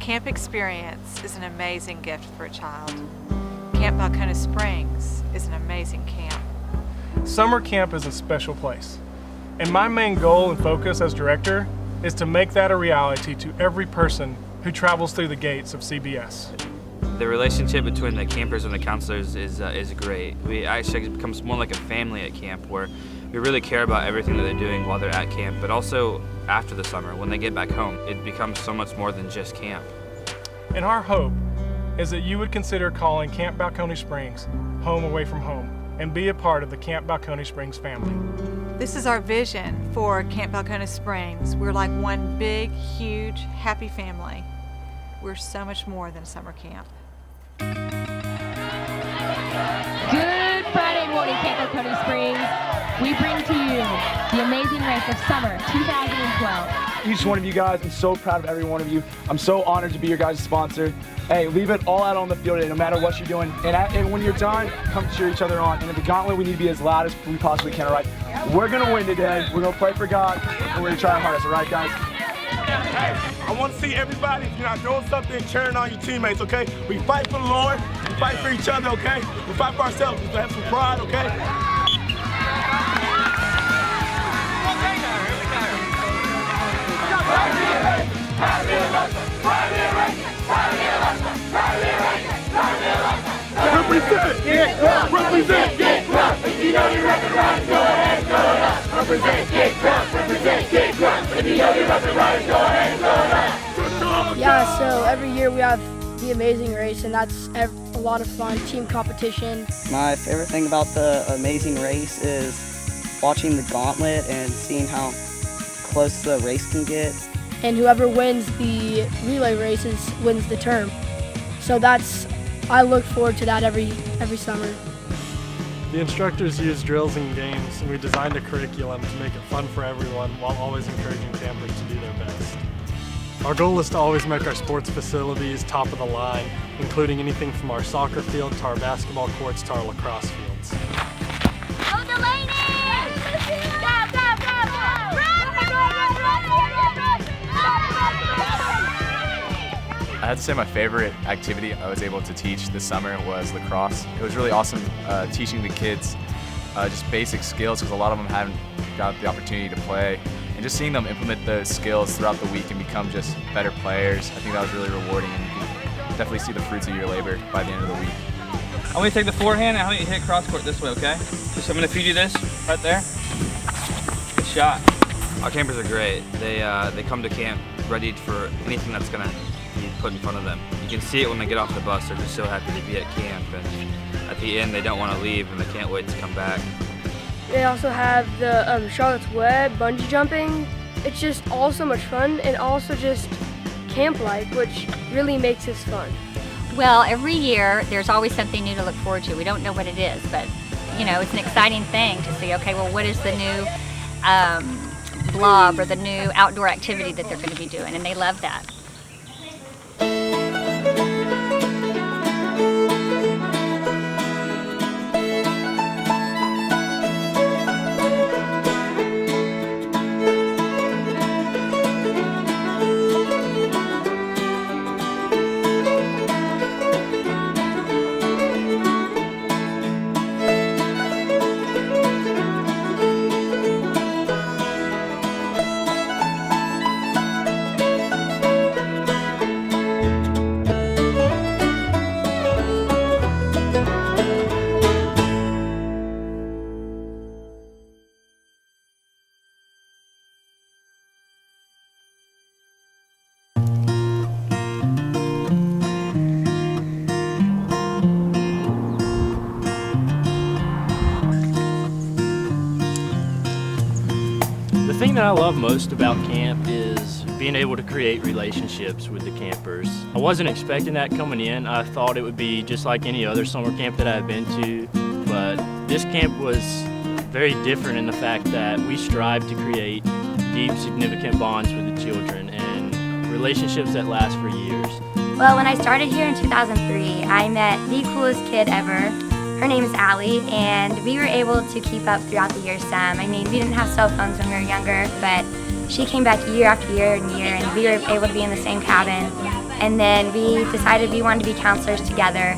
camp experience is an amazing gift for a child. Camp Balcona Springs is an amazing camp. Summer camp is a special place, and my main goal and focus as director is to make that a reality to every person who travels through the gates of CBS. The relationship between the campers and the counselors is great. We actually, it becomes more like a family at camp, where we really care about everything that they're doing while they're at camp, but also after the summer, when they get back home. It becomes so much more than just camp. And our hope is that you would consider calling Camp Balcona Springs home away from home and be a part of the Camp Balcona Springs family. This is our vision for Camp Balcona Springs. We're like one big, huge, happy family. We're so much more than a summer camp. Good Friday morning, Camp Balcona Springs. We bring to you the amazing race of summer 2012. Each one of you guys, I'm so proud of every one of you. I'm so honored to be your guys' sponsor. Hey, leave it all out on the field today, no matter what you're doing. And when you're done, come cheer each other on. And in the gauntlet, we need to be as loud as we possibly can, all right? We're gonna win today. We're gonna play for God, and we're gonna try our hardest, all right, guys? Hey, I want to see everybody, if you're not doing something, cheering on your teammates, okay? We fight for the Lord, we fight for each other, okay? We fight for ourselves, we have some pride, okay? Represent! Get rough! Represent! Get rough! If you know you're rapping right, go ahead, go it up! Represent! Get rough! Represent! Get rough! If you know you're rapping right, go ahead, go it up! Yeah, so every year we have the amazing race, and that's a lot of fun, team competition. My favorite thing about the amazing race is watching the gauntlet and seeing how close the race can get. And whoever wins the relay races wins the term. So I look forward to that every summer. The instructors use drills and games, and we designed a curriculum to make it fun for everyone while always encouraging campers to do their best. Our goal is to always make our sports facilities top of the line, including anything from our soccer field to our basketball courts to our lacrosse fields. Go Delaney! Go, go, go, go! I had to say my favorite activity I was able to teach this summer was lacrosse. It was really awesome teaching the kids just basic skills, because a lot of them haven't got the opportunity to play. And just seeing them implement those skills throughout the week and become just better players, I think that was really rewarding, and you can definitely see the fruits of your labor by the end of the week. I'm gonna take the forehand and I'm gonna hit cross court this way, okay? So I'm gonna feed you this right there. Good shot. Our campers are great. They come to camp ready for anything that's gonna be put in front of them. You can see it when they get off the bus. They're just so happy to be at camp, and at the end they don't want to leave and they can't wait to come back. They also have the Charlotte's Web, bungee jumping. It's just all so much fun, and also just camp-like, which really makes this fun. Well, every year there's always something new to look forward to. We don't know what it is, but you know, it's an exciting thing to see, okay, well, what is the new blob or the new outdoor activity that they're going to be doing, and they love that. The thing that I love most about camp is being able to create relationships with the campers. I wasn't expecting that coming in. I thought it would be just like any other summer camp that I've been to, but this camp was very different in the fact that we strive to create deep, significant bonds with the children and relationships that last for years. Well, when I started here in 2003, I met the coolest kid ever. Her name is Allie, and we were able to keep up throughout the year some. I mean, we didn't have cell phones when we were younger, but she came back year after year and we were able to be in the same cabin. And then we decided we wanted to be counselors together.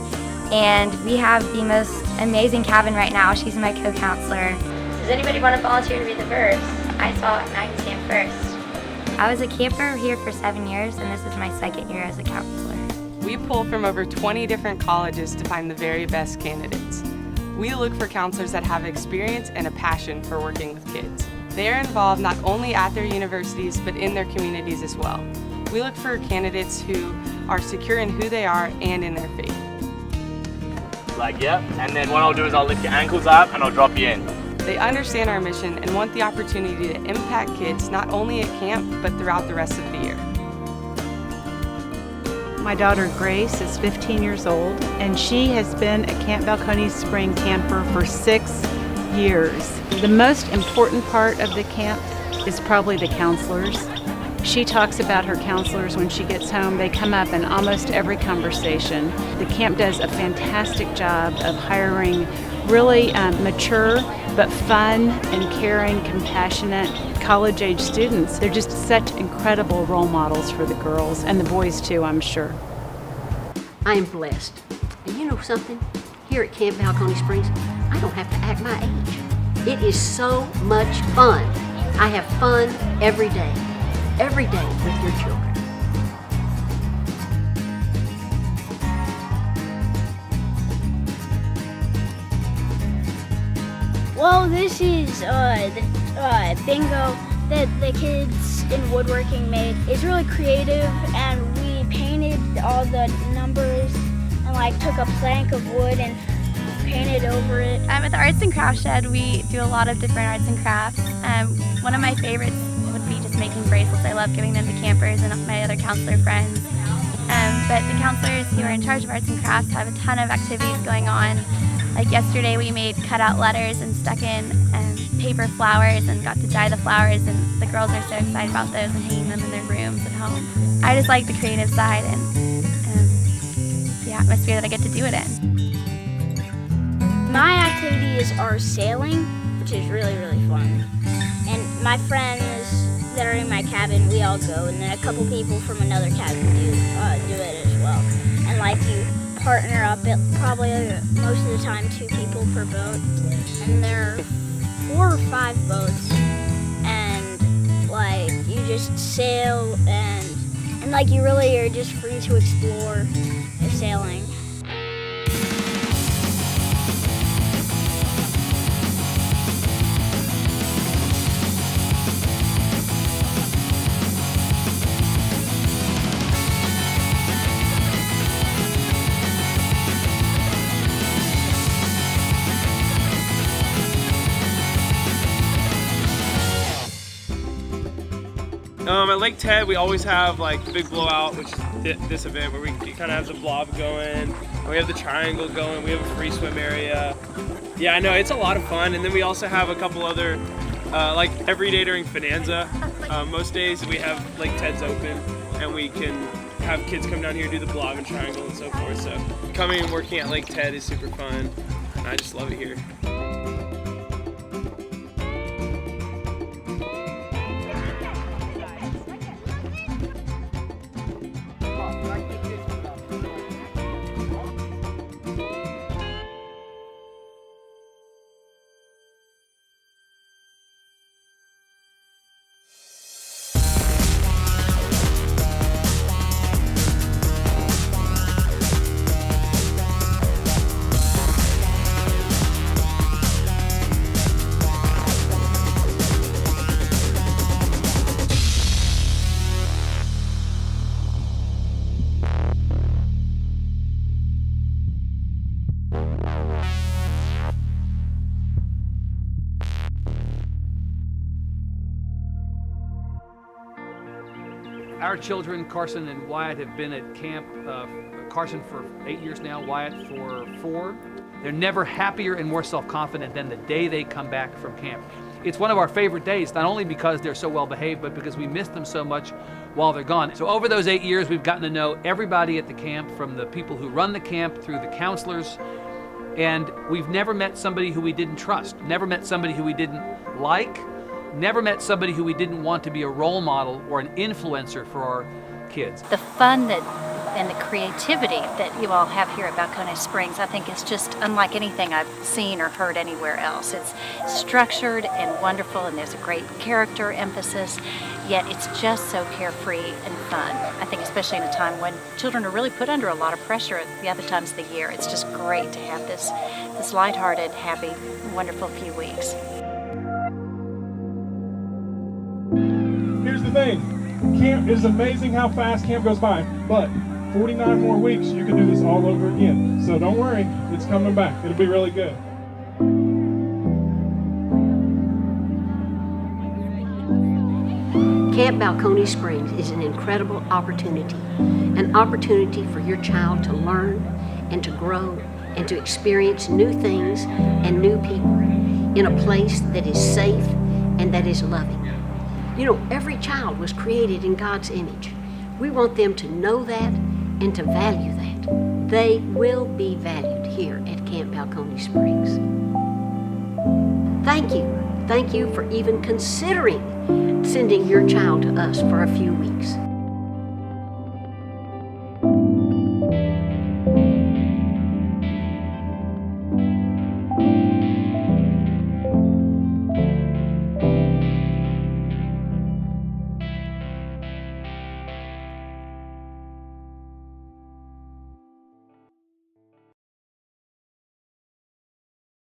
And we have the most amazing cabin right now. She's my co-counselor. Does anybody want to volunteer to be the first? I saw it and I can stand first. I was a camper here for 7 years, and this is my second year as a counselor. We pull from over 20 different colleges to find the very best candidates. We look for counselors that have experience and a passion for working with kids. They are involved not only at their universities, but in their communities as well. We look for candidates who are secure in who they are and in their faith. Like, yep, and then what I'll do is I'll lift your ankles up and I'll drop you in. They understand our mission and want the opportunity to impact kids not only at camp, but throughout the rest of the year. My daughter Grace is 15 years old, and she has been a Camp Balcony Spring camper for 6 years. The most important part of the camp is probably the counselors. She talks about her counselors when she gets home. They come up in almost every conversation. The camp does a fantastic job of hiring really mature but fun and caring, compassionate college-age students. They're just such incredible role models for the girls, and the boys too, I'm sure. I am blessed. And you know something? Here at Camp Balcony Springs, I don't have to act my age. It is so much fun. I have fun every day with your children. Well, this is the bingo that the kids in woodworking made. It's really creative, and we painted all the numbers and like took a plank of wood and painted over it. At the Arts and Crafts Shed, we do a lot of different arts and crafts. One of my favorites would be just making bracelets. I love giving them to campers and my other counselor friends. But the counselors who are in charge of arts and crafts have a ton of activities going on. Like yesterday we made cutout letters and stuck in paper flowers and got to dye the flowers, and the girls are so excited about those and hanging them in their rooms at home. I just like the creative side and the atmosphere that I get to do it in. My activities are sailing, which is really, really fun. And my friends that are in my cabin, we all go, and then a couple people from another cabin do it as well. And like you partner up, probably most of the time 2 people per boat, and there are 4 or 5 boats, and like you just sail and like you really are just free to explore sailing. At Lake Ted, we always have like the big blowout, which is this event where we kind of have the blob going, and we have the triangle going, we have a free swim area. Yeah, I know, it's a lot of fun. And then we also have a couple other, like every day during Finanza, most days we have Lake Ted's open, and we can have kids come down here do the blob and triangle and so forth. So coming and working at Lake Ted is super fun, and I just love it here. Our children, Carson and Wyatt, have been at camp, Carson for 8 years now, Wyatt for 4. They're never happier and more self-confident than the day they come back from camp. It's one of our favorite days, not only because they're so well behaved, but because we miss them so much while they're gone. So over those 8 years, we've gotten to know everybody at the camp, from the people who run the camp through the counselors, and we've never met somebody who we didn't trust, never met somebody who we didn't like, never met somebody who we didn't want to be a role model or an influencer for our kids. The fun that and the creativity that you all have here at Balcones Springs, I think is just unlike anything I've seen or heard anywhere else. It's structured and wonderful, and there's a great character emphasis, yet it's just so carefree and fun. I think especially in a time when children are really put under a lot of pressure at the other times of the year, it's just great to have this lighthearted, happy, wonderful few weeks. Here's the thing, camp is amazing how fast camp goes by, but 49 more weeks you can do this all over again. So don't worry, it's coming back. It'll be really good. Camp Balcones Springs is an incredible opportunity for your child to learn and to grow and to experience new things and new people in a place that is safe and that is loving. You know, every child was created in God's image. We want them to know that and to value that. They will be valued here at Camp Balcones Springs. Thank you. Thank you for even considering sending your child to us for a few weeks.